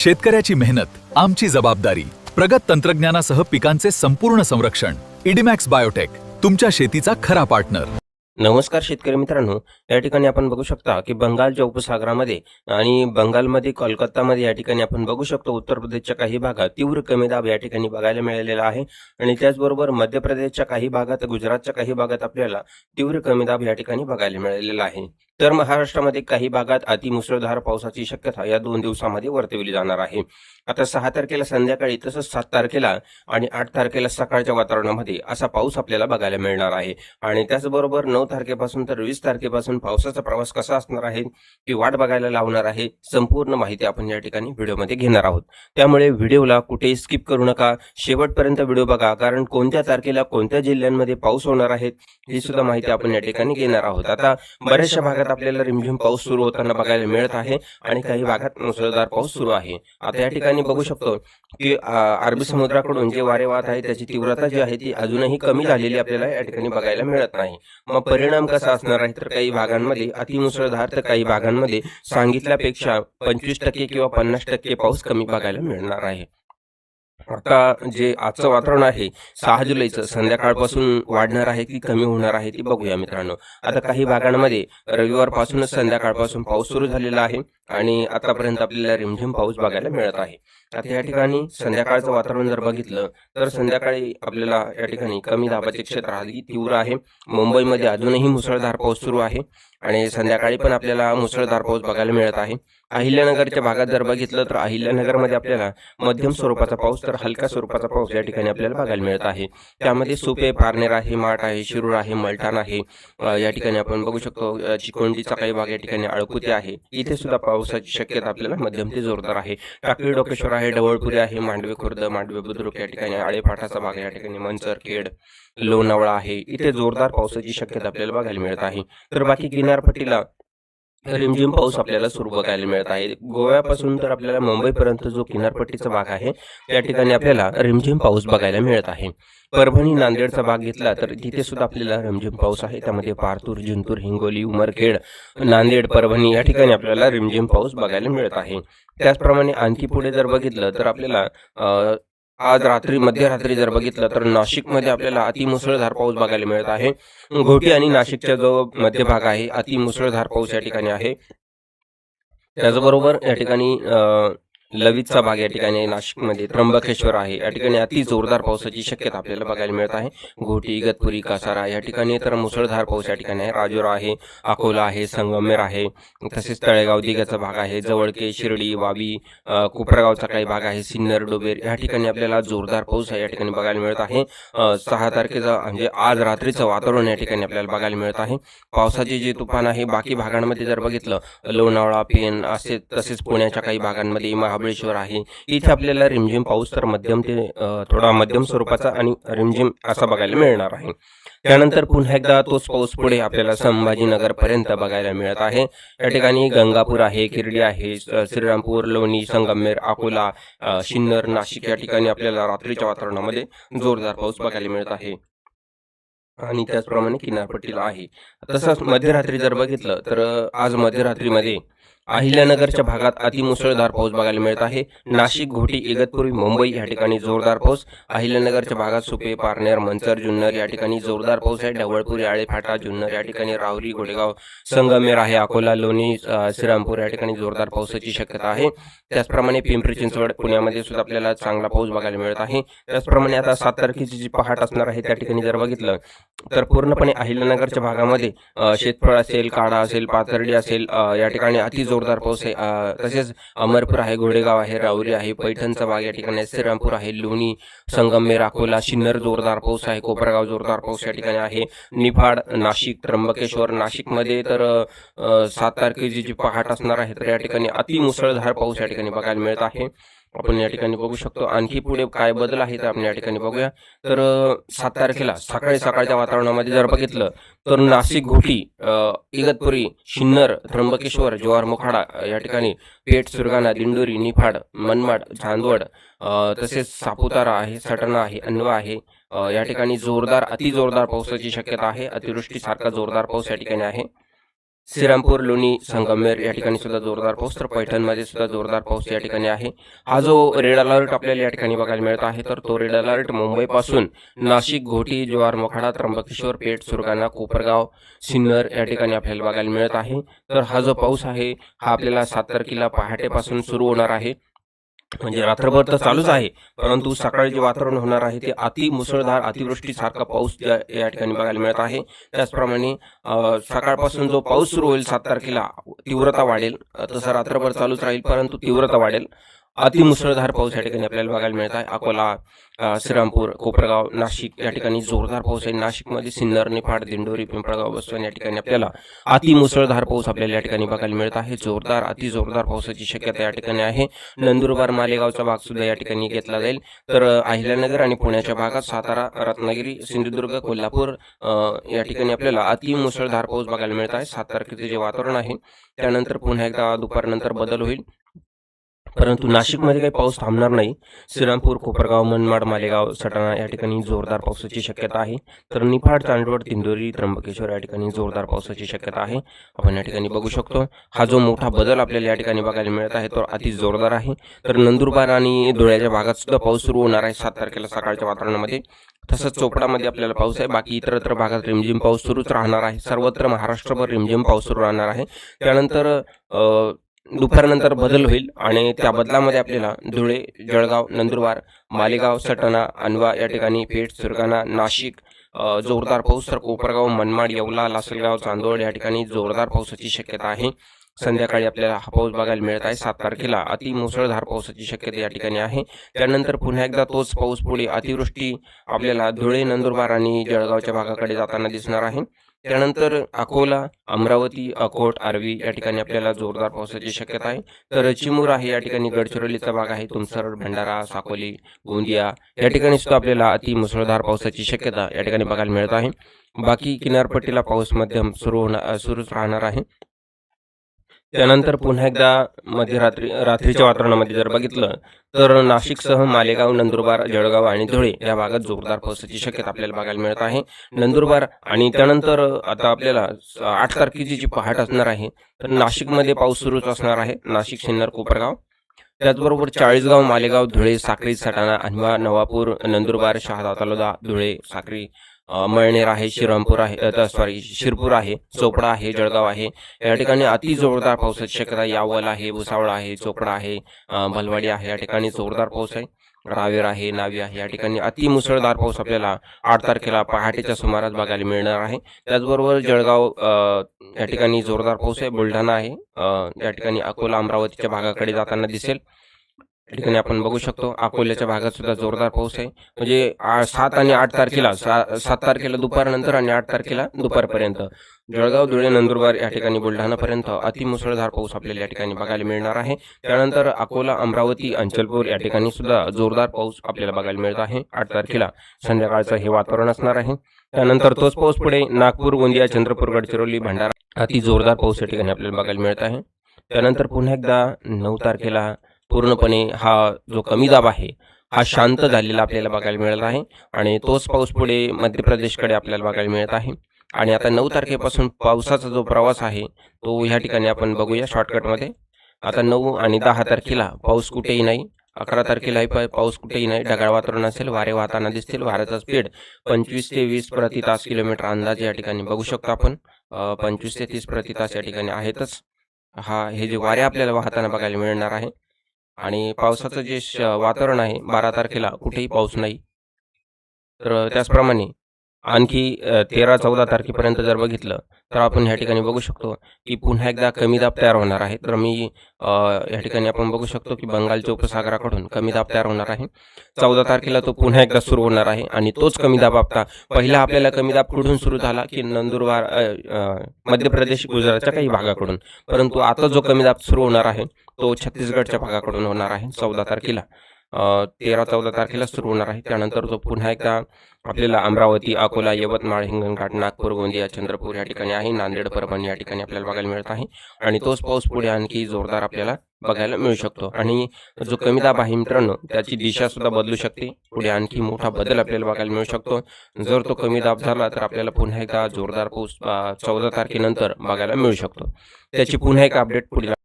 शेतकऱ्याची मेहनत आमची जबाबदारी. प्रगत तंत्रज्ञानासह पिकांचे संपूर्ण संरक्षण. इडीमॅक्स बायोटेक, तुमच्या शेतीचा खरा पार्टनर. नमस्कार शेतकरी मित्रांनो, या ठिकाणी आपण बघू शकता की बंगालच्या उपसागरामध्ये आणि बंगालमध्ये कोलकातामध्ये या ठिकाणी आपण बघू शकतो उत्तर प्रदेशच्या काही भागात तीव्र कमी दाब या ठिकाणी बघायला मिळालेला आहे. आणि त्याचबरोबर मध्य प्रदेशच्या काही भागात, गुजरातच्या काही भागात आपल्याला तीव्र कमी दाब या ठिकाणी बघायला मिळालेला आहे. तर महाराष्ट्रामध्ये काही भागात अतिमुसळधार पावसाची शक्यता या 2 दिवसामध्ये वर्तवली जाणार आहे. आता 6 तारखेला संध्याकाळी तसंच 7 तारखेला आणि 8 तारखेला सकाळच्या वातावरणामध्ये असा पाऊस आपल्याला बघायला मिळणार आहे. आणि त्याचबरोबर 9 तारखेपासून तर 20 तारखेपासून पावसाचा प्रवास कसा असणार आहे ही वाट बघायला लावणार आहे. संपूर्ण माहिती आपण या ठिकाणी व्हिडिओमध्ये घेणार आहोत. त्यामुळे व्हिडिओला कुठेही स्किप करू नका, शेवटपर्यंत व्हिडिओ बघा, कारण कोणत्या तारखेला कोणत्या जिल्ह्यांमध्ये पाऊस होणार आहे ही सुद्धा माहिती आपण या ठिकाणी घेणार आहोत. आता बऱ्याचशा भागात आपल्याला रिमझिम पाऊस सुरू होताना बघायला मिळत आहे आणि काही भागात मुसळधार पाऊस सुरू आहे. आता या ठिकाणी बघू शकतो की अरबी समुद्राकडून जे वारे वाहत आहे त्याची तीव्रता जी आहे ती अजूनही कमी झालेली आपल्याला या ठिकाणी बघायला मिळत नाही. मग परिणाम कसा असणार आहे तर काही भागांमध्ये अतिमुसळधार तर काही भागांमध्ये सांगितल्यापेक्षा 25% किंवा 50% पाऊस कमी बघायला मिळणार आहे. आता जे आजचं वातावरण आहे 6 जुलैचं संध्याकाळपासून वाढणार आहे की कमी होणार आहे ती बघूया मित्रांनो. आता काही भागांमध्ये रविवारपासूनच संध्याकाळपासून पाऊस सुरू झालेला आहे आणि आतापर्यंत आपल्याला रिमझिम पाऊस बघायला मिळत आहे. आता या ठिकाणी संध्याकाळचं वातावरण जर बघितलं तर संध्याकाळी आपल्याला या ठिकाणी कमी दाबाचे क्षेत्र आधी तीव्र आहे. मुंबईमध्ये अजूनही मुसळधार पाऊस सुरू आहे आणि संध्याकाळी पण आपल्याला मुसळधार पाऊस बघायला मिळत आहे. अहिल्यानगरच्या भागात जर बघितलं तर अहिल्यानगरमध्ये आपल्याला मध्यम स्वरूपाचा पाऊस तर हलका स्वरूपाचा पाऊस या ठिकाणी आपल्याला बघायला मिळत आहे. त्यामध्ये सुपे, पारनेर आहे, माठ आहे, शिरूर आहे, मलठाण आहे. या ठिकाणी आपण बघू शकतो चिकोंडीचा काही भाग या ठिकाणी अळकुते आहे. इथे सुद्धा पावसाची शक्यता आपल्याला मध्यम ते जोरदार आहे. टाकळी डोकेश्वर आहे, ढवळपुरी आहे, मांडवे खुर्द, मांडवे बुद्रुक या ठिकाणी, आळेफाटाचा भाग या ठिकाणी, मंचर, खेड, लोणावळा आहे. इथे जोरदार पावसाची शक्यता आपल्याला बघायला मिळत आहे. तर बाकी किनारपट्टीला रिमझिम पाऊस आपल्याला सुरू बघायला मिळत आहे. गोव्यापासून तर आपल्याला मुंबईपर्यंत जो किनारपट्टीचा भाग आहे त्या ठिकाणी आपल्याला रिमझिम पाऊस बघायला मिळत आहे. परभणी, नांदेडचा भाग घेतला तर तिथे सुद्धा आपल्याला रिमझिम पाऊस आहे. त्यामध्ये पारतूर, जिंतूर, हिंगोली, उमरखेड, नांदेड, परभणी या ठिकाणी आपल्याला रिमझिम पाऊस बघायला मिळत आहे. त्याचप्रमाणे आणखी पुढे जर बघितलं तर आपल्याला आज रात्री, मध्यरात्री जर बघितलं तर नाशिकमध्ये आपल्याला अतिमुसळधार पाऊस बघायला मिळत आहे. घोटी आणि नाशिकचा जो मध्य भाग आहे अतिमुसळधार पाऊस या ठिकाणी आहे. त्याचबरोबर या ठिकाणी लवितचा भाग या ठिकाणी नाशिकमध्ये, त्र्यंबकेश्वर आहे या ठिकाणी अति जोरदार पावसाची शक्यता आपल्याला बघायला मिळत आहे. घोटी, इगतपुरी, कासारा या ठिकाणी तर मुसळधार पाऊस या ठिकाणी आहे. राजुरा आहे, अकोला आहे, संगमेर आहे, तसेच तळेगाव दिघ्याचा भाग आहे, जवळके, शिर्डी, वावी, कोपरगावचा काही भाग आहे, सिन्नर, डोबेर या ठिकाणी आपल्याला जोरदार पाऊस या ठिकाणी बघायला मिळत आहे. 6 तारखेचा म्हणजे आज रात्रीचं वातावरण या ठिकाणी आपल्याला बघायला मिळत आहे. पावसाचे जे तुफान आहे बाकी भागांमध्ये जर बघितलं लोणावळा, पेन असे, तसेच पुण्याच्या काही भागांमध्ये, महाबळेश्वर आहे, इथे आपल्याला रिमझिम पाऊस तर मध्यम ते थोडा मध्यम स्वरूपाचा आणि रिमझिम असा बघायला मिळणार आहे. त्यानंतर पुन्हा एकदा तोच पाऊस पुढे आपल्याला संभाजीनगर पर्यंत बघायला मिळत आहे. या ठिकाणी गंगापूर आहे, किर्डी आहे, श्रीरामपूर, लोणी, संगमेर, अकोला, सिन्नर, नाशिक या ठिकाणी आपल्याला रात्रीच्या वातावरणामध्ये जोरदार पाऊस बघायला मिळत आहे. आणि त्याचप्रमाणे किनारपट्टीला आहे. तसंच मध्यरात्री जर बघितलं तर आज मध्यरात्रीमध्ये अहिल्यानगरच्या भागात अतिमुसळधार पाऊस बघायला मिळत आहे. नाशिक, घोटी, इगतपुरी, मुंबई या ठिकाणी जोरदार पाऊस. अहिल्यानगरच्या भागात सुपे, पारनेर, मंचर, जुन्नर या ठिकाणी जोरदार पाऊस आहे. ढवळपुरी, आळेफाटा, जुन्नर या ठिकाणी, राहुरी, घोडेगाव, संगमेर आहे, अकोला, लोणी, श्रीरामपूर या ठिकाणी जोरदार पावसाची शक्यता आहे. त्याचप्रमाणे पिंपरी चिंचवड, पुण्यामध्ये सुद्धा आपल्याला चांगला पाऊस बघायला मिळत आहे. त्याचप्रमाणे आता 7 तारखेची जी पहाट असणार आहे त्या ठिकाणी जर बघितलं तर पूर्णपणे अहिल्यानगरच्या भागामध्ये शेतफळ असेल, काढा असेल, पाथर्डी असेल या ठिकाणी अति जोरदार पाऊस आहे. तसेच अमरपूर आहे, घोडेगाव आहे, राहुरी आहे, पैठणचा भाग या ठिकाणी, श्रीरामपूर आहे, लोणी, संगमेर, अकोला, सिन्नर जोरदार पाऊस आहे, कोपरगाव जोरदार पाऊस या ठिकाणी आहे, निफाड, नाशिक, त्र्यंबकेश्वर. नाशिकमध्ये तर 7 तारखेची जी पहाट असणार आहे तर या ठिकाणी अतिमुसळधार पाऊस या ठिकाणी बघायला मिळत आहे. आपण या ठिकाणी बघू शकतो. आणखी पुढे काय बदल आहे तर आपण या ठिकाणी बघूया. तर 7 तारखेला सकाळच्या वातावरणामध्ये जर बघितलं तर नाशिक, घोटी, इगतपुरी, सिन्नर, त्र्यंबकेश्वर, जव्हार, मोखाडा या ठिकाणी, पेठ, सुरगाणा, दिंडोरी, निफाड, मनमाड, चांदवड, तसेच सापुतारा आहे, सटाणा आहे, अनवा आहे या ठिकाणी जोरदार, अति जोरदार पावसाची शक्यता आहे. अतिवृष्टीसारखा जोरदार पाऊस या ठिकाणी आहे. श्रीरामपूर, लोणी, संगमनेर या ठिकाणी सुद्धा जोरदार पाऊस, तर पैठणमध्ये सुद्धा जोरदार पाऊस या ठिकाणी आहे. हा जो रेड अलर्ट आपल्याला या ठिकाणी बघायला मिळत आहे, तर तो रेड अलर्ट मुंबईपासून नाशिक, घोटी, जव्हार, मोखाडा, त्र्यंबकेश्वर, पेठ, सुरगाणा, कोपरगाव, सिन्नर या ठिकाणी आपल्याला बघायला मिळत आहे. तर हा जो पाऊस आहे हा आपल्याला 7 तारखेला पहाटेपासून सुरू होणार आहे. म्हणजे रात्रभर तर चालूच आहे, परंतु सकाळी जे वातावरण होणार आहे ते अति मुसळधार अतिवृष्टीसारखा पाऊस या ठिकाणी बघायला मिळत आहे. त्याचप्रमाणे सकाळपासून जो पाऊस सुरू होईल 7 तारखेला तीव्रता वाढेल, तसं रात्रभर चालूच राहील परंतु तीव्रता वाढेल. अतिमुसळधार पाऊस या ठिकाणी आपल्याला बघायला मिळत आहे. अकोला, श्रीरामपूर, कोपरगाव, नाशिक या ठिकाणी जोरदार पाऊस आहे. नाशिकमध्ये सिन्नर, निफाड, दिंडोरी, पिंपळगाव, बसवण या ठिकाणी आपल्याला अतिमुसळधार पाऊस आपल्याला या ठिकाणी बघायला मिळत आहे. जोरदार अतिजोरदार पावसाची शक्यता या ठिकाणी आहे. नंदुरबार, मालेगावचा भाग सुद्धा या ठिकाणी घेतला जाईल. तर अहिल्यानगर आणि पुण्याच्या भागात, सातारा, रत्नागिरी, सिंधुदुर्ग, कोल्हापूर या ठिकाणी आपल्याला अतिमुसळधार पाऊस बघायला मिळत आहे. 7 तारखेचे जे वातावरण आहे त्यानंतर पुन्हा एकदा दुपारनंतर बदल होईल, परंतु नाशिकमध्ये काही पाऊस थांबणार नाही. श्रीरामपूर, कोपरगाव, मनमाड, मालेगाव, सटाणा या ठिकाणी जोरदार पावसाची शक्यता आहे. तर निफाड, चांदवड, दिंडोरी, त्र्यंबकेश्वर या ठिकाणी जोरदार पावसाची शक्यता आहे. आपण या ठिकाणी बघू शकतो हा जो मोठा बदल आपल्याला या ठिकाणी बघायला मिळत आहे तो अति जोरदार आहे. तर नंदुरबार आणि धुळ्याच्या भागात सुद्धा पाऊस सुरू होणार आहे 7 तारखेला सकाळच्या वातावरणामध्ये. तसंच चोपडामध्ये आपल्याला पाऊस आहे. बाकी इतरत्र भागात रिमझिम पाऊस सुरूच राहणार आहे. सर्वत्र महाराष्ट्रभर रिमझिम पाऊस सुरू राहणार आहे. त्यानंतर दुपारनंतर बदल होईल आणि त्या बदलामध्ये आपल्याला धुळे, जळगाव, नंदुरबार, मालेगाव, सटाणा, अनवा या ठिकाणी, पेठ, सुरगाणा, नाशिक जोरदार पाऊस, तर कोपरगाव, मनमाड, येवला, लासलगाव, चांदवड या ठिकाणी जोरदार पावसाची शक्यता आहे. संध्याकाळी आपल्याला हा पाऊस बघायला मिळत आहे. 7 तारखेला अति मुसळधार पावसाची शक्यता या ठिकाणी आहे. त्यानंतर पुन्हा एकदा तोच पाऊस पुढे अतिवृष्टी आपल्याला धुळे, नंदुरबार आणि जळगावच्या भागाकडे जाताना दिसणार आहे. त्यानंतर अकोला, अमरावती, अकोट, आर्वी या ठिकाणी आपल्याला जोरदार पावसाची शक्यता आहे. तर चिमूर आहे या ठिकाणी, गडचिरोलीचा भाग आहे, तुमसर, भंडारा, साकोली, गोंदिया या ठिकाणी सुद्धा आपल्याला अति मुसळधार पावसाची शक्यता या ठिकाणी बघायला मिळत आहे. बाकी किनारपट्टीला पाऊस मध्यम सुरूच राहणार आहे. त्यानंतर पुन्हा एकदा रात्रीच्या वातावरणामध्ये जर बघितलं तर नाशिकसह मालेगाव, नंदुरबार, जळगाव आणि धुळे या भागात जोरदार पावसाची शक्यता आपल्याला बघायला मिळत आहे. नंदुरबार आणि त्यानंतर आता आपल्याला 8 तारखेची जी पहाट असणार आहे तर नाशिकमध्ये पाऊस सुरूच असणार आहे. नाशिक, सिन्नर, कोपरगाव, त्याचबरोबर चाळीसगाव, मालेगाव, धुळे, साक्री, सटाणा, अनवा, नवापूर, नंदुरबार, शहादा, तलोदा, धुळे, साक्री, मळनेर आहे, शिरपूर आहे, चोपडा आहे, जळगाव आहे या ठिकाणी अति जोरदार पावसाची शक्यता. यावल आहे, भुसावळ आहे, चोपडा आहे, भलवाडी आहे या ठिकाणी जोरदार पाऊस आहे. रावेर आहे, नावी आहे या ठिकाणी अति मुसळधार पाऊस आपल्याला 8 तारखेला पहाटेच्या सुमारास बघायला मिळणार आहे. त्याचबरोबर जळगाव या ठिकाणी जोरदार पाऊस आहे. बुलढाणा आहे या ठिकाणी, अकोला, अमरावतीच्या भागाकडे जाताना दिसेल. या ठिकाणी आपण बघू शकतो अकोल्याच्या भागात सुद्धा जोरदार पाऊस आहे. म्हणजे 7 आणि 8 तारखेला 7 तारखेला दुपारनंतर आणि 8 तारखेला दुपारपर्यंत जळगाव, धुळे, नंदुरबार या ठिकाणी, बुलढाणापर्यंत अतिमुसळधार पाऊस आपल्याला या ठिकाणी बघायला मिळणार आहे. त्यानंतर अकोला, अमरावती, अंचलपूर या ठिकाणी सुद्धा जोरदार पाऊस आपल्याला बघायला मिळत आहे. 8 तारखेला संध्याकाळचं हे वातावरण असणार आहे. त्यानंतर तोच पाऊस पुढे नागपूर, गोंदिया, चंद्रपूर, गडचिरोली, भंडारा अति जोरदार पाऊस या ठिकाणी आपल्याला बघायला मिळत आहे. त्यानंतर पुन्हा एकदा 9 तारखेला पूर्णपणे हा जो कमी दाब आहे हा शांत झालेला आपल्याला बघायला मिळत आहे आणि तोच पाऊस पुढे मध्य प्रदेशकडे आपल्याला बघायला मिळत आहे. आणि आता 9 तारखेपासून पावसाचा जो प्रवास आहे तो ह्या ठिकाणी आपण बघूया शॉर्टकटमध्ये. आता 9 आणि 10 तारखेला पाऊस कुठेही नाही. 11 तारखेलाही पाऊस कुठेही नाही. ढगाळ वातावरण असेल, वारे वाहताना दिसतील. वाऱ्याचा स्पीड 25 ते 20 प्रति तास किलोमीटर अंदाज या ठिकाणी बघू शकतो आपण. 25 ते 30 प्रति तास या ठिकाणी आहेतच. हे जे वारे आपल्याला वाहताना बघायला मिळणार आहे. आणि पावसाचं जे वातावरण आहे 12 तारखेला कुठेही पाऊस नाही. तर त्याचप्रमाणे आणखी 13-14 तारखेपर्यंत जर बघितलं तर आपण ह्या ठिकाणी बघू शकतो की पुन्हा एकदा कमी दाब तयार होणार आहे. तर मी या ठिकाणी आपण बघू शकतो की बंगालच्या उपसागराकडून कमी दाब तयार होणार आहे. 14 तारखेला तो पुन्हा एकदा सुरू होणार आहे आणि तोच कमी दाब पहिला आपल्याला कमी दाब कुठून सुरू झाला की नंदुरबार, मध्य प्रदेश, गुजरातच्या काही भागाकडून, परंतु आता जो कमी दाब सुरू होणार आहे तो छत्तीसगडच्या भागाकडून होणार आहे 14 तारखेला. 13-14 तारखेला सुरू होणार आहे. त्यानंतर तो पुन्हा एकदा आपल्याला अमरावती, अकोला, यवतमाळ, हिंगणघाट, नागपूर, गोंदिया, चंद्रपूर या ठिकाणी आहे. नांदेड, परभणी या ठिकाणी आपल्याला बघायला मिळत आहे आणि तोच पाऊस पुढे आणखी जोरदार आपल्याला बघायला मिळू शकतो. आणि जो कमी दाब आहे मित्रांनो, त्याची दिशा सुद्धा बदलू शकते. पुढे आणखी मोठा बदल आपल्याला बघायला मिळू शकतो. जर तो कमी दाब झाला तर आपल्याला पुन्हा एकदा जोरदार पाऊस 14 तारखेनंतर बघायला मिळू शकतो. त्याची पुन्हा एक अपडेट पुढील